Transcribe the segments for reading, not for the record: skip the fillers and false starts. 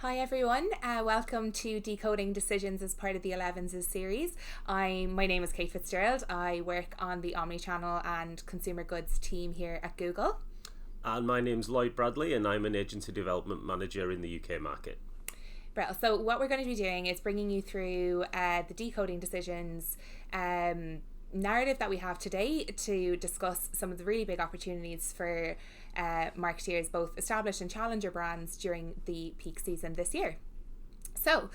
Hi everyone, welcome to Decoding Decisions as part of the Elevenses series. My name is Kate Fitzgerald. I work on the omnichannel and consumer goods team here at Google. And my name's Lloyd Bradley and I'm an agency development manager in the UK market. Brill. So what we're going to be doing is bringing you through the Decoding Decisions narrative that we have today to discuss some of the really big opportunities for marketeers, both established and challenger brands, during the peak season this year. So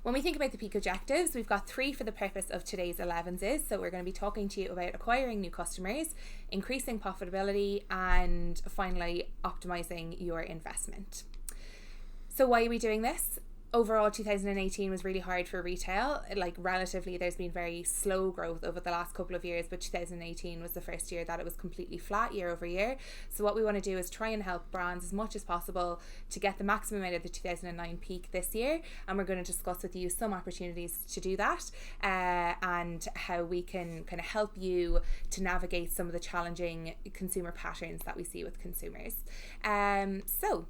when we think about the peak objectives, we've got 3 for the purpose of today's Elevenses. So we're going to be talking to you about acquiring new customers, increasing profitability, and finally optimizing your investment. So why are we doing this? Overall, 2018 was really hard for retail. Relatively, there's been very slow growth over the last couple of years, but 2018 was the first year that it was completely flat year over year. So what we want to do is try and help brands as much as possible to get the maximum out of the 2009 peak this year. And we're going to discuss with you some opportunities to do that and how we can kind of help you to navigate some of the challenging consumer patterns that we see with consumers. So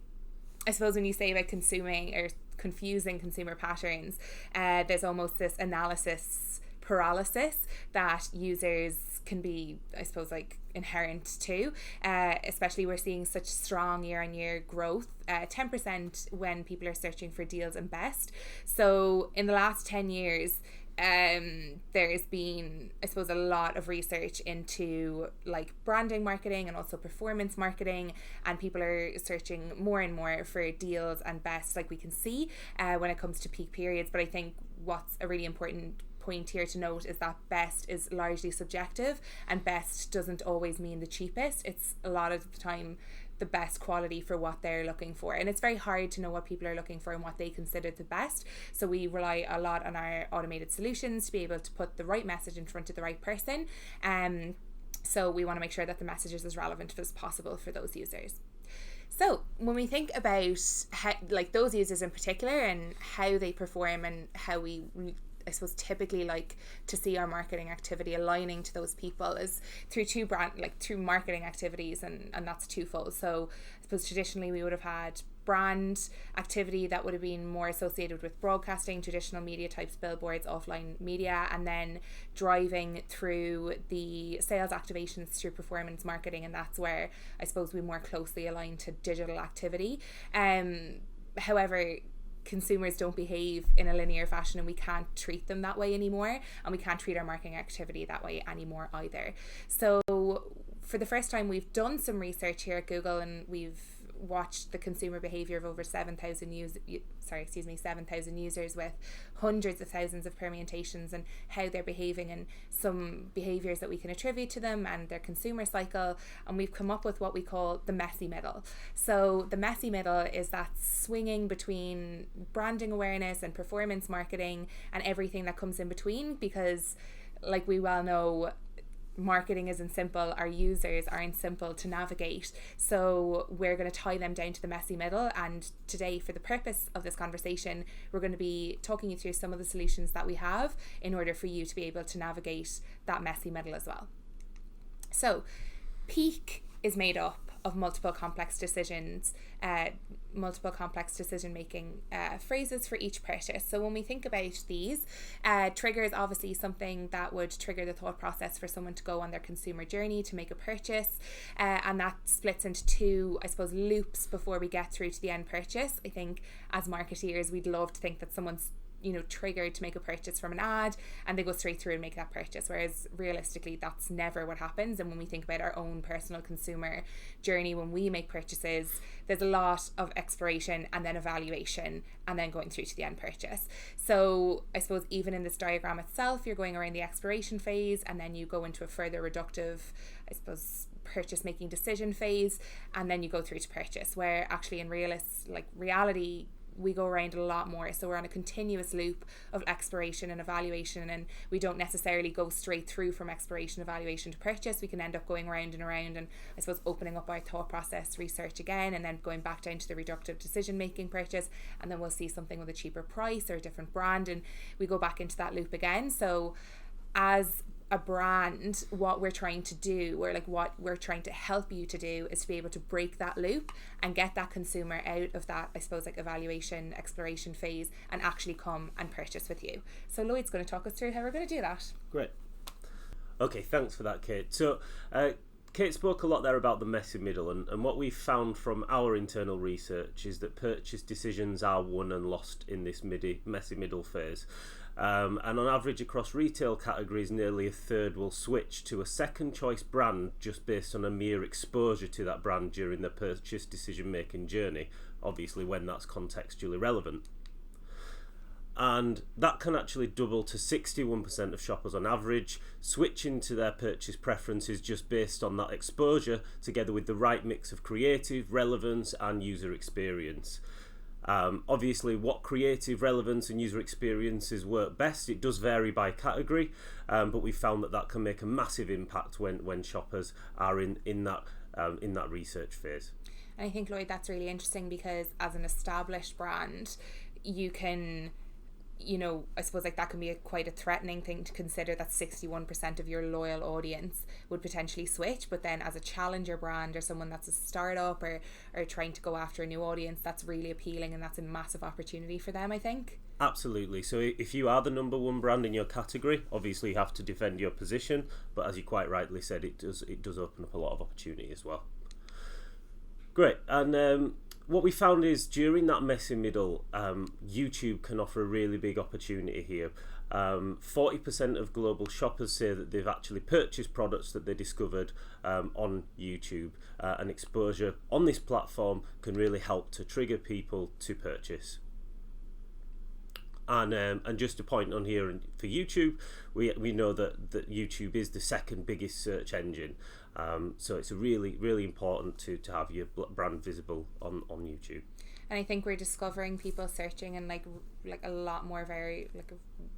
I suppose when you say about consuming or confusing consumer patterns, there's almost this analysis paralysis that users can be, I suppose, inherent to, especially we're seeing such strong year-on-year growth, 10% when people are searching for deals and best. So in the last 10 years, there's been, I suppose, a lot of research into branding marketing and also performance marketing, and people are searching more and more for deals and best, like we can see when it comes to peak periods. But I think what's a really important point here to note is that best is largely subjective, and best doesn't always mean the cheapest. It's a lot of the time the best quality for what they're looking for, and it's very hard to know what people are looking for and what they consider the best. So we rely a lot on our automated solutions to be able to put the right message in front of the right person, so we want to make sure that the message is as relevant as possible for those users. So when we think about how, those users in particular and how they perform and how we I suppose typically like to see our marketing activity aligning to those people is through through marketing activities, and that's twofold. So I suppose traditionally we would have had brand activity that would have been more associated with broadcasting, traditional media types, billboards, offline media, and then driving through the sales activations through performance marketing, and that's where I suppose we more closely align to digital activity. However, consumers don't behave in a linear fashion, and we can't treat them that way anymore, and we can't treat our marketing activity that way anymore either. So for the first time, we've done some research here at Google, and we've watched the consumer behaviour of over 7,000 users with hundreds of thousands of permutations and how they're behaving and some behaviours that we can attribute to them and their consumer cycle, and we've come up with what we call the messy middle. So the messy middle is that swinging between branding awareness and performance marketing and everything that comes in between, because like we well know, marketing isn't simple, our users aren't simple to navigate, so we're going to tie them down to the messy middle. And today, for the purpose of this conversation, we're going to be talking you through some of the solutions that we have in order for you to be able to navigate that messy middle as well. So peak is made up of multiple complex decision making phrases for each purchase. So when we think about these, trigger is obviously something that would trigger the thought process for someone to go on their consumer journey to make a purchase, and that splits into 2, I suppose, loops before we get through to the end purchase. I think as marketeers, we'd love to think that someone's triggered to make a purchase from an ad and they go straight through and make that purchase, whereas realistically that's never what happens. And when we think about our own personal consumer journey, when we make purchases, there's a lot of exploration and then evaluation and then going through to the end purchase. So I suppose even in this diagram itself, you're going around the exploration phase and then you go into a further reductive, I suppose, purchase making decision phase, and then you go through to purchase, where actually in reality we go around a lot more. So we're on a continuous loop of exploration and evaluation, and we don't necessarily go straight through from exploration, evaluation to purchase. We can end up going around and around, and I suppose opening up our thought process research again, and then going back down to the reductive decision making purchase, and then we'll see something with a cheaper price or a different brand, and we go back into that loop again. So as a brand, what we're trying to do, or like what we're trying to help you to do, is to be able to break that loop and get that consumer out of that, I suppose, like evaluation, exploration phase, and actually come and purchase with you. So Lloyd's going to talk us through how we're going to do that. Great. Okay, thanks for that, Kate. So Kate spoke a lot there about the messy middle, and what we've found from our internal research is that purchase decisions are won and lost in this messy middle phase. And on average across retail categories, nearly a third will switch to a second choice brand just based on a mere exposure to that brand during the purchase decision making journey, obviously when that's contextually relevant. And that can actually double to 61% of shoppers on average switching to their purchase preferences just based on that exposure, together with the right mix of creative, relevance and user experience. Obviously, what creative, relevance and user experiences work best, it does vary by category, but we found that can make a massive impact when shoppers are in that research phase. And I think, Lloyd, that's really interesting, because as an established brand, you can, I suppose like that can be quite a threatening thing to consider, that 61% of your loyal audience would potentially switch. But then as a challenger brand, or someone that's a startup or trying to go after a new audience, that's really appealing, and that's a massive opportunity for them, I think. Absolutely. So if you are the number one brand in your category, obviously you have to defend your position, but as you quite rightly said, it does open up a lot of opportunity as well. Great. And what we found is during that messy middle, YouTube can offer a really big opportunity here. 40% of global shoppers say that they've actually purchased products that they discovered on YouTube, and exposure on this platform can really help to trigger people to purchase. And just a point on here for YouTube, we know that YouTube is the second biggest search engine. So it's really, really important to have your brand visible on YouTube. And I think we're discovering people searching in like a lot more a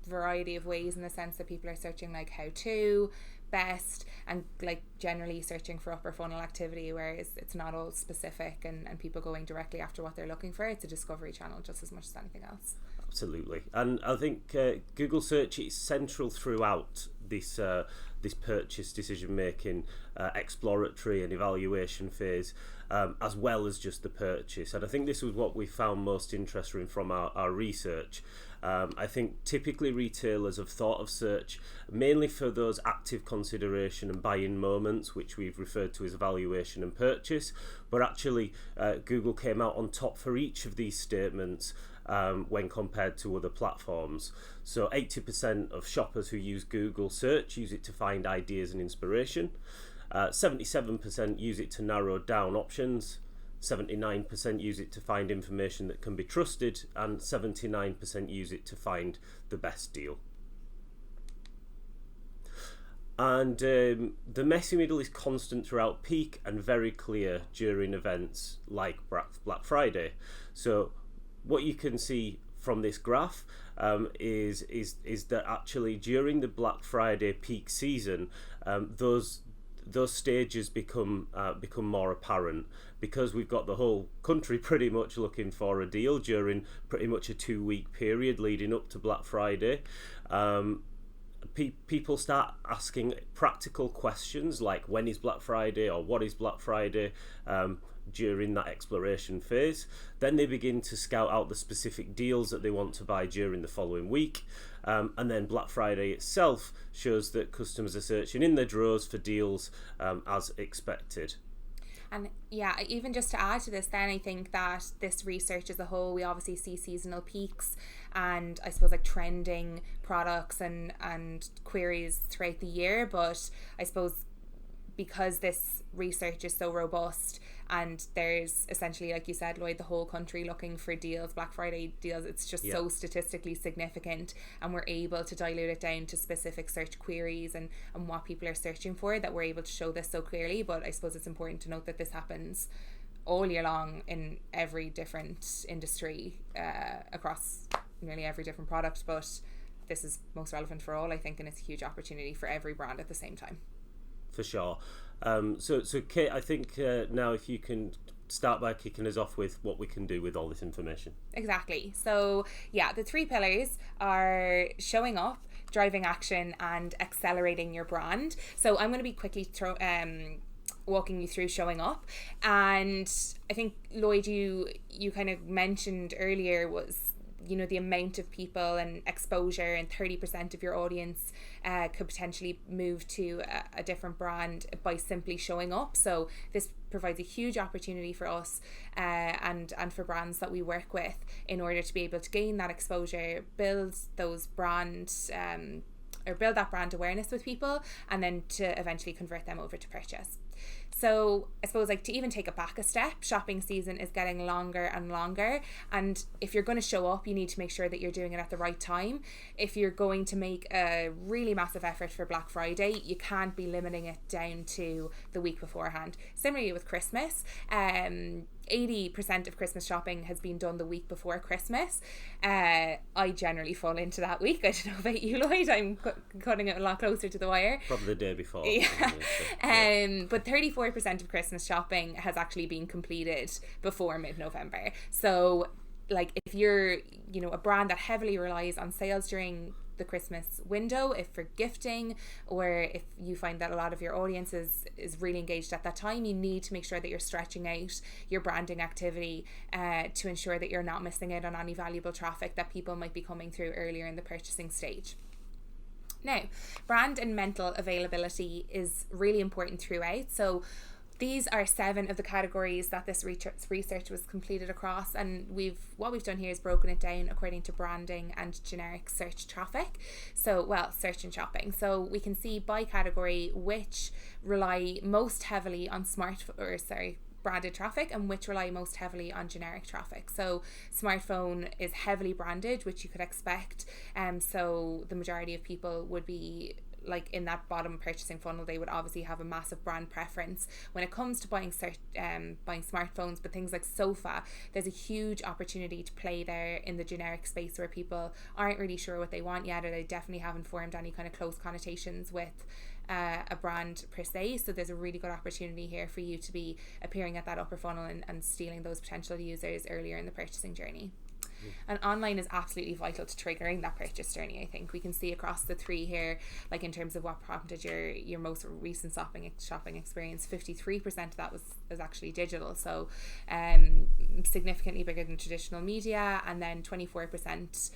variety of ways, in the sense that people are searching like how to, best, and like generally searching for upper funnel activity, whereas it's not all specific and people going directly after what they're looking for. It's a discovery channel just as much as anything else. Absolutely. And I think Google search is central throughout this purchase decision making, exploratory and evaluation phase, as well as just the purchase. And I think this was what we found most interesting from our research. I think typically retailers have thought of search mainly for those active consideration and buy-in moments, which we've referred to as evaluation and purchase, but actually Google came out on top for each of these statements when compared to other platforms. So 80% of shoppers who use Google search use it to find ideas and inspiration. 77% use it to narrow down options. 79% use it to find information that can be trusted, and 79% use it to find the best deal. And the messy middle is constant throughout peak and very clear during events like Black Friday. So what you can see from this graph is that actually during the Black Friday peak season, those stages become more apparent, because we've got the whole country pretty much looking for a deal during pretty much a 2-week period leading up to Black Friday. People start asking practical questions like, when is Black Friday, or what is Black Friday, during that exploration phase. Then they begin to scout out the specific deals that they want to buy during the following week. And then Black Friday itself shows that customers are searching in their drawers for deals as expected. And yeah, even just to add to this then, I think that this research as a whole, we obviously see seasonal peaks and I suppose like trending products and queries throughout the year, but I suppose because this research is so robust and there's essentially, like you said, Lloyd, the whole country looking for deals, Black Friday deals, it's just so statistically significant, and we're able to dilute it down to specific search queries and what people are searching for, that we're able to show this so clearly. But I suppose it's important to note that this happens all year long in every different industry, across nearly every different product, but this is most relevant for all, I think, and it's a huge opportunity for every brand at the same time. For sure. So Kate, I think now if you can start by kicking us off with what we can do with all this information. Exactly. So yeah, the 3 pillars are showing up, driving action, and accelerating your brand. So I'm going to be quickly walking you through showing up. And I think, Lloyd, you kind of mentioned earlier was, the amount of people and exposure, and 30% of your audience could potentially move to a different brand by simply showing up. So this provides a huge opportunity for us and for brands that we work with in order to be able to gain that exposure, build those brands or build that brand awareness with people, and then to eventually convert them over to purchase. So I suppose, like, to even take it back a step, shopping season is getting longer and longer, and if you're going to show up, you need to make sure that you're doing it at the right time. If you're going to make a really massive effort for Black Friday, you can't be limiting it down to the week beforehand. Similarly with Christmas, 80% of Christmas shopping has been done the week before Christmas. I generally fall into that week. I don't know about you, Lloyd. I'm cutting it a lot closer to the wire. Probably the day before. Yeah. But 34% of Christmas shopping has actually been completed before mid-November. So, like, if you're, a brand that heavily relies on sales during the Christmas window, if for gifting, or if you find that a lot of your audience is really engaged at that time, you need to make sure that you're stretching out your branding activity to ensure that you're not missing out on any valuable traffic that people might be coming through earlier in the purchasing stage. Now, brand and mental availability is really important throughout. So these are 7 of the categories that this research was completed across, and what we've done here is broken it down according to branding and generic search traffic. So, search and shopping. So we can see by category which rely most heavily on branded traffic and which rely most heavily on generic traffic. So smartphone is heavily branded, which you could expect. So the majority of people would be, like, in that bottom purchasing funnel, they would obviously have a massive brand preference when it comes to buying smartphones. But things like sofa, there's a huge opportunity to play there in the generic space where people aren't really sure what they want yet, or they definitely haven't formed any kind of close connotations with a brand per se. So there's a really good opportunity here for you to be appearing at that upper funnel and stealing those potential users earlier in the purchasing journey. And online is absolutely vital to triggering that purchase journey. I think we can see across the 3 here, like, in terms of what prompted your most recent shopping experience, 53% of that was actually digital, so significantly bigger than traditional media, and then 24%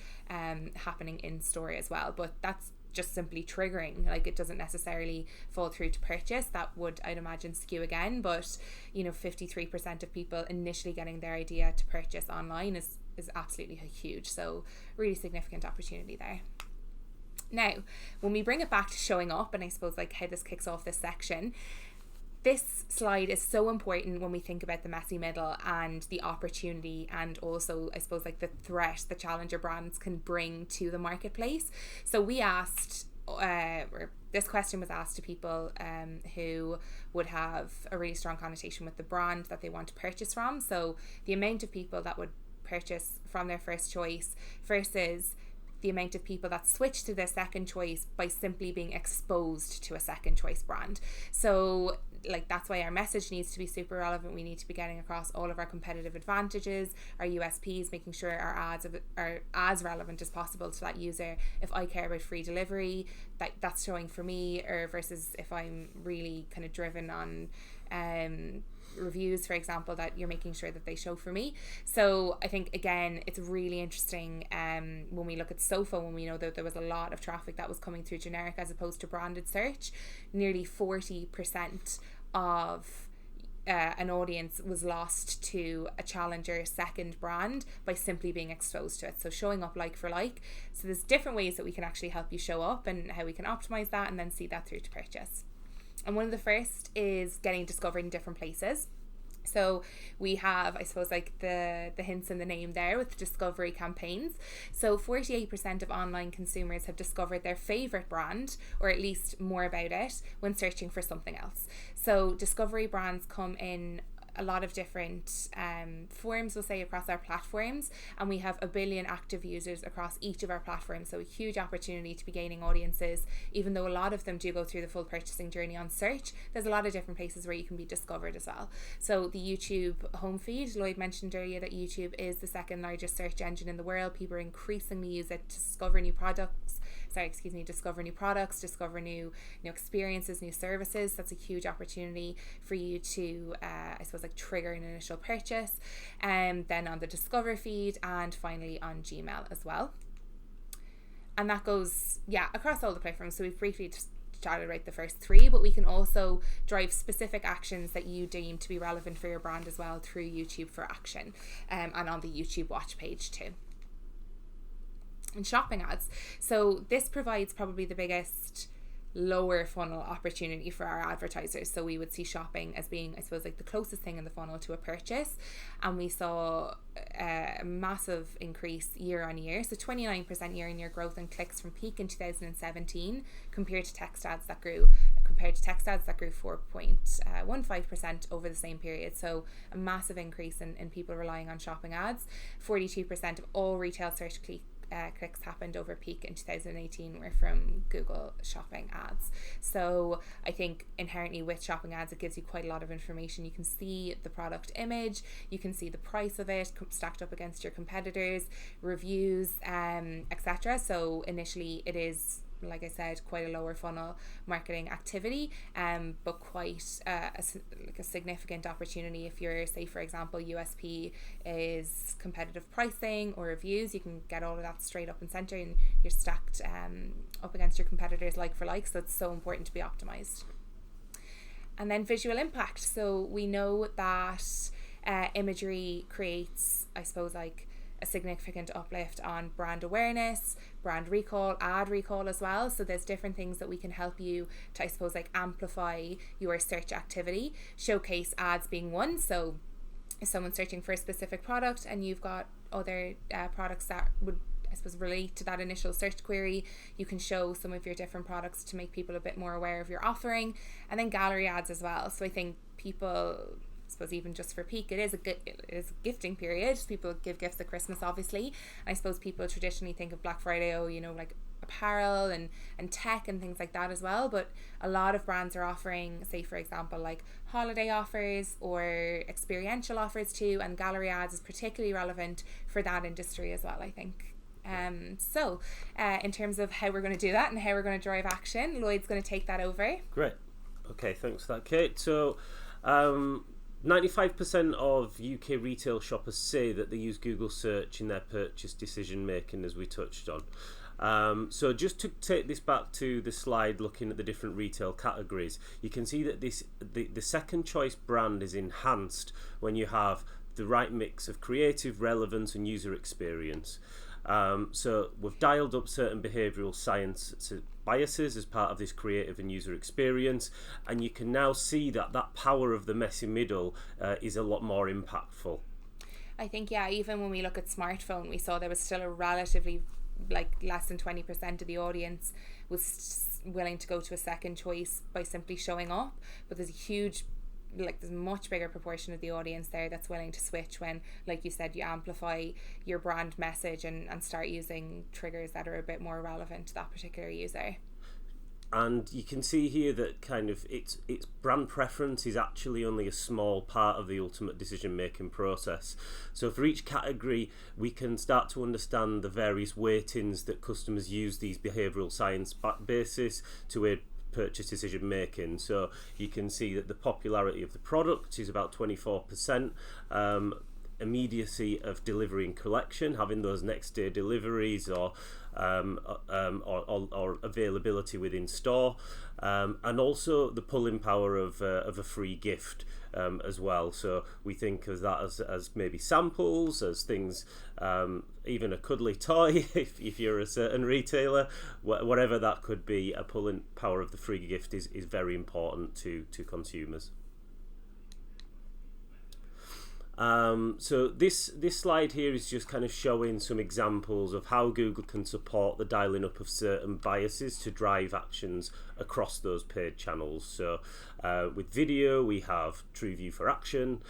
happening in store as well. But that's just simply triggering, like, it doesn't necessarily fall through to purchase. That would, I'd imagine, skew again, but 53% of people initially getting their idea to purchase online is absolutely huge. So really significant opportunity there. Now, when we bring it back to showing up, and I suppose, like, how this kicks off this section, this slide is so important when we think about the messy middle and the opportunity, and also, I suppose, like, the threat the challenger brands can bring to the marketplace. So we asked, this question was asked to people who would have a really strong connotation with the brand that they want to purchase from. So the amount of people that would purchase from their first choice versus the amount of people that switch to their second choice by simply being exposed to a second choice brand. So, like, that's why our message needs to be super relevant. We need to be getting across all of our competitive advantages, our USPs, making sure our ads are as relevant as possible to that user. If I care about free delivery, that's showing for me, or versus if I'm really kind of driven on reviews, for example, that you're making sure that they show for me. So I think, again, it's really interesting when we look at sofa, when we know that there was a lot of traffic that was coming through generic as opposed to branded search. Nearly 40% of an audience was lost to a challenger second brand by simply being exposed to it. So showing up like for like. So there's different ways that we can actually help you show up and how we can optimize that and then see that through to purchase. And one of the first is getting discovered in different places. So we have, I suppose, like the hints in the name there with discovery campaigns. So 48% of online consumers have discovered their favourite brand, or at least more about it, when searching for something else. So discovery brands come in a lot of different forms, we'll say, across our platforms, and we have 1 billion active users across each of our platforms, so a huge opportunity to be gaining audiences. Even though a lot of them do go through the full purchasing journey on search, there's a lot of different places where you can be discovered as well. So the YouTube home feed, Lloyd mentioned earlier that YouTube is the second largest search engine in the world. People increasingly use it to discover new products, discover new experiences, new services. That's a huge opportunity for you to trigger an initial purchase, and then on the Discover feed, and finally on Gmail as well. And that goes across all the platforms. So we've briefly just chatted about the first 3, but we can also drive specific actions that you deem to be relevant for your brand as well through YouTube for action, and on the YouTube watch page too. And shopping ads. So this provides probably the biggest lower funnel opportunity for our advertisers. So we would see shopping as being, the closest thing in the funnel to a purchase. And we saw a massive increase year on year. So 29% year on year growth in clicks from peak in 2017 compared to text ads that grew 4.15% over the same period. So a massive increase in people relying on shopping ads. 42% of all retail search clicks happened over peak in 2018 were from Google shopping ads. So I think inherently with shopping ads, it gives you quite a lot of information. You can see the product image, you can see the price of it stacked up against your competitors, reviews, etc. So initially it is, like I said, quite a lower funnel marketing activity, but quite a significant opportunity. If you're, say for example, USP is competitive pricing or reviews, you can get all of that straight up and center, and you're stacked up against your competitors like for like. So it's so important to be optimized. And then visual impact. So we know that imagery creates, a significant uplift on brand awareness, brand recall, ad recall as well. So there's different things that we can help you to, amplify your search activity. Showcase ads being one. So if someone's searching for a specific product and you've got other products that would, relate to that initial search query, you can show some of your different products to make people a bit more aware of your offering. And then gallery ads as well. So I think people, even just for peak, it is a gifting period. People give gifts at Christmas, obviously. And I suppose people traditionally think of Black Friday, like apparel and tech and things like that as well. But a lot of brands are offering, say for example, like holiday offers or experiential offers too. And gallery ads is particularly relevant for that industry as well, I think. So in terms of how we're going to do that and how we're going to drive action, Lloyd's going to take that over. Great. Okay, thanks for that, Kate. So 95% of UK retail shoppers say that they use Google search in their purchase decision making, as we touched on. So just to take this back to the slide looking at the different retail categories, you can see that the second choice brand is enhanced when you have the right mix of creative, relevance and user experience. So we've dialed up certain behavioural science biases as part of this creative and user experience, and you can now see that power of the messy middle is a lot more impactful. I think, even when we look at smartphone, we saw there was still a relatively less than 20% of the audience was willing to go to a second choice by simply showing up, but there's a much bigger proportion of the audience there that's willing to switch when, like you said, you amplify your brand message and start using triggers that are a bit more relevant to that particular user. And you can see here that its brand preference is actually only a small part of the ultimate decision making process. So for each category, we can start to understand the various weightings that customers use these behavioural science bases to aid purchase decision making. So you can see that the popularity of the product is about 24%. Immediacy of delivery and collection, having those next day deliveries or availability within store, and also the pulling power of a free gift as well. So we think of that as maybe samples, as things, even a cuddly toy if you're a certain retailer, whatever that could be. A pulling power of the free gift is very important to consumers. So this slide here is just kind of showing some examples of how Google can support the dialing up of certain biases to drive actions across those paid channels. So with video, we have TrueView for action.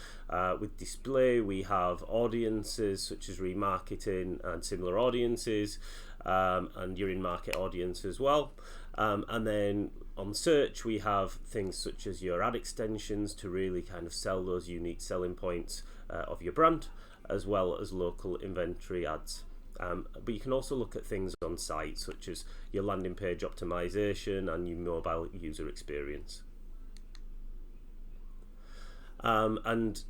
With display, we have audiences such as remarketing and similar audiences, and your in-market audience as well. And then on search, we have things such as your ad extensions to really kind of sell those unique selling points of your brand, as well as local inventory ads. But you can also look at things on site, such as your landing page optimization and your mobile user experience. And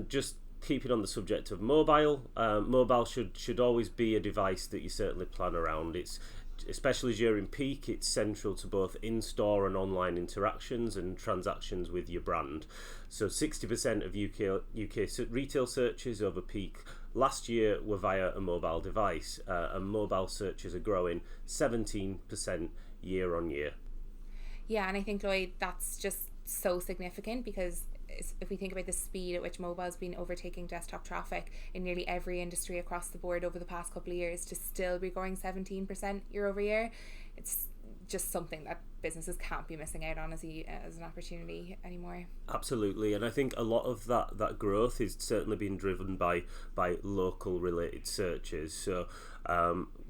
just keeping on the subject of mobile, mobile should always be a device that you certainly plan around. It's especially during peak, it's central to both in-store and online interactions and transactions with your brand. So 60% of UK retail searches over peak last year were via a mobile device, and mobile searches are growing 17% year on year. Yeah, and I think, Lloyd, that's just so significant, because if we think about the speed at which mobile's been overtaking desktop traffic in nearly every industry across the board over the past couple of years, to still be growing 17% year over year, it's just something that businesses can't be missing out on as an opportunity anymore. Absolutely, and I think a lot of that growth is certainly being driven by local related searches. So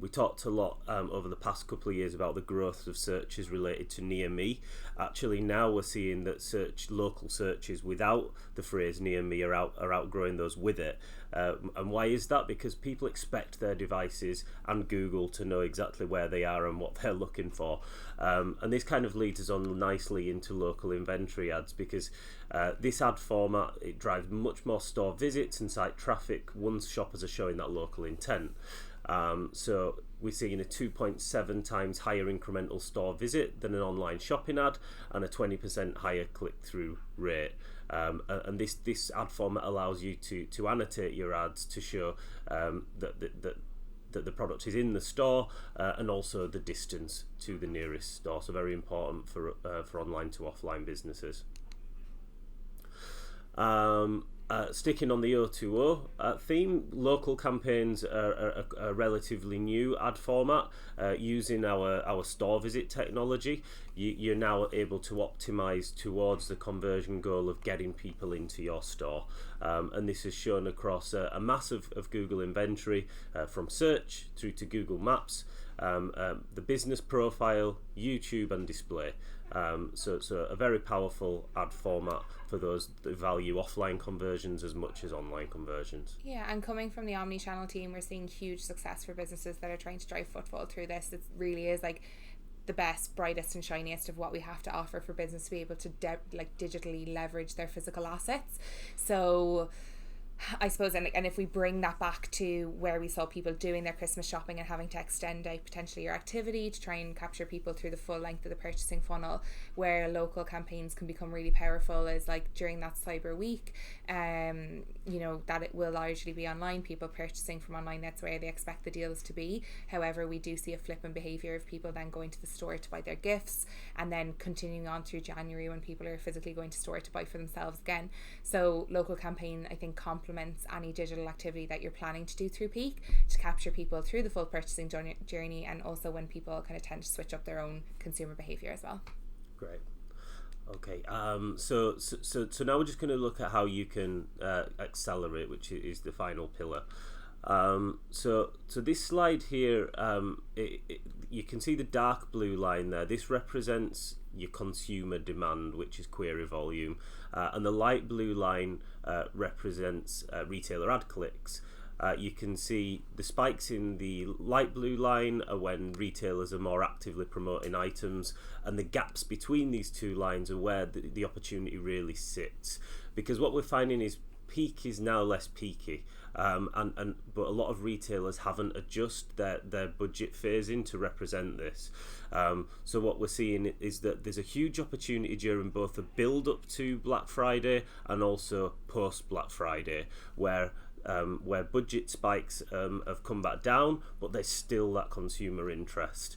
we talked a lot over the past couple of years about the growth of searches related to near me. Actually, now we're seeing that local searches without the phrase near me are outgrowing those with it. And why is that? Because people expect their devices and Google to know exactly where they are and what they're looking for. And this kind of leads us on nicely into local inventory ads, because this ad format, it drives much more store visits and site traffic once shoppers are showing that local intent. So we're seeing a 2.7 times higher incremental store visit than an online shopping ad, and a 20% higher click-through rate. And this ad format allows you to annotate your ads to show that the product is in the store, and also the distance to the nearest store. So very important for online to offline businesses. Sticking on the O2O theme, local campaigns are a relatively new ad format. Using our store visit technology, you're now able to optimize towards the conversion goal of getting people into your store. And this is shown across a mass of Google inventory, from search through to Google Maps, the business profile, YouTube and display. So a very powerful ad format for those that value offline conversions as much as online conversions. Yeah, and coming from the omni-channel team, we're seeing huge success for businesses that are trying to drive footfall through this. It really is like the best, brightest and shiniest of what we have to offer for business to be able to digitally leverage their physical assets. So I suppose, and if we bring that back to where we saw people doing their Christmas shopping and having to extend out potentially your activity to try and capture people through the full length of the purchasing funnel, where local campaigns can become really powerful is like during that Cyber Week, that it will largely be online, people purchasing from online, that's where they expect the deals to be. However, we do see a flip in behaviour of people then going to the store to buy their gifts, and then continuing on through January when people are physically going to store to buy for themselves again. So local campaign, I think, complements any digital activity that you're planning to do through peak to capture people through the full purchasing journey, and also when people kind of tend to switch up their own consumer behaviour as well. Great. Okay, so now we're just going to look at how you can accelerate, which is the final pillar. So this slide here, you can see the dark blue line there. This represents your consumer demand, which is query volume, and the light blue line represents retailer ad clicks. You can see the spikes in the light blue line are when retailers are more actively promoting items, and the gaps between these two lines are where the opportunity really sits. Because what we're finding is peak is now less peaky, but a lot of retailers haven't adjusted their budget phasing to represent this. So what we're seeing is that there's a huge opportunity during both the build up to Black Friday and also post Black Friday, where where budget spikes have come back down, but there's still that consumer interest.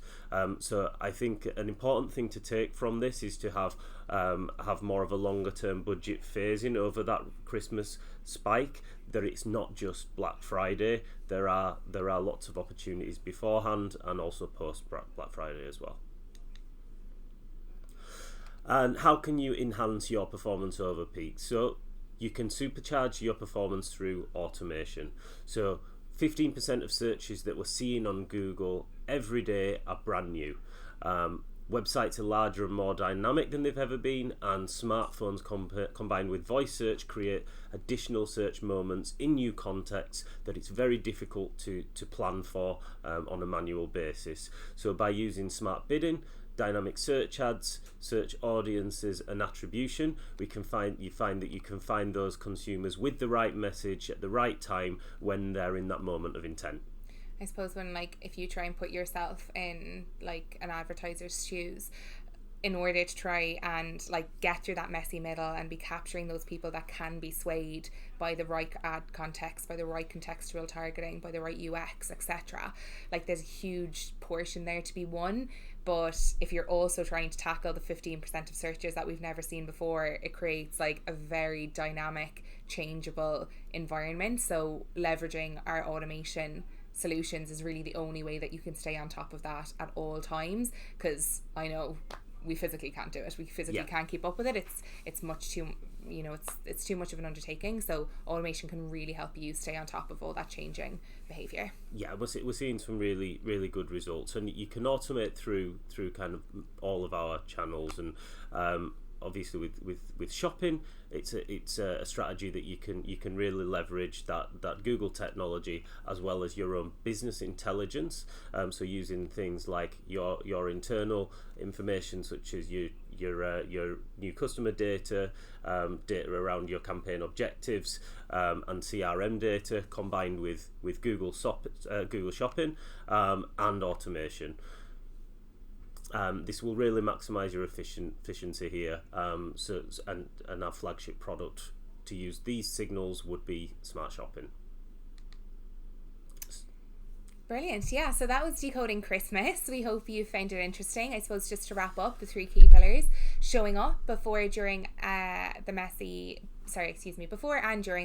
So I think an important thing to take from this is to have more of a longer term budget phasing over that Christmas spike, that it's not just Black Friday. There are lots of opportunities beforehand and also post Black Friday as well. And how can you enhance your performance over peak? So you can supercharge your performance through automation. So 15% of searches that we're seeing on Google every day are brand new. Websites are larger and more dynamic than they've ever been, and smartphones combined with voice search create additional search moments in new contexts that it's very difficult to plan for on a manual basis. So by using smart bidding, dynamic search ads, search audiences and attribution, you find that you can find those consumers with the right message at the right time when they're in that moment of intent. I suppose when, like, if you try and put yourself in like an advertiser's shoes, in order to try and like get through that messy middle and be capturing those people that can be swayed by the right ad context, by the right contextual targeting, by the right UX, etc. Like, there's a huge portion there to be won. But if you're also trying to tackle the 15% of searches that we've never seen before, it creates like a very dynamic, changeable environment. So leveraging our automation solutions is really the only way that you can stay on top of that at all times, because I know we physically can't do it. We physically can't keep up with it. It's much too, it's too much of an undertaking. So automation can really help you stay on top of all that changing behaviour. Yeah, we're seeing some really, really good results, and you can automate through kind of all of our channels, and obviously with shopping, it's a strategy that you can really leverage that Google technology as well as your own business intelligence. So using things like your internal information, such as your new customer data, data around your campaign objectives, and CRM data combined with Google Shopping and automation. This will really maximise your efficiency here. And our flagship product to use these signals would be Smart Shopping. Brilliant. Yeah, so that was Decoding Christmas. We hope you found it interesting. I suppose just to wrap up, the 3 key pillars: showing up before and during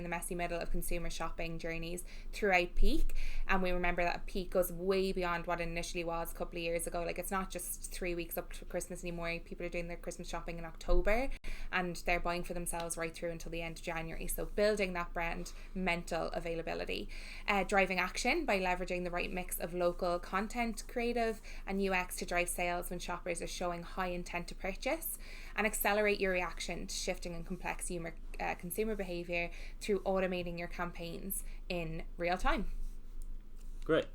the messy middle of consumer shopping journeys throughout peak. And we remember that peak goes way beyond what it initially was a couple of years ago. Like, it's not just 3 weeks up to Christmas anymore. People are doing their Christmas shopping in October, and they're buying for themselves right through until the end of January. So building that brand mental availability, driving action by leveraging the right mix of local content, creative and UX to drive sales when shoppers are showing high intent to purchase, and accelerate your reaction to shifting and complex consumer behaviour through automating your campaigns in real time. Great.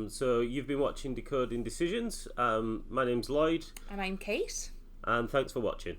So you've been watching Decoding Decisions. My name's Lloyd. And I'm Kate. And thanks for watching.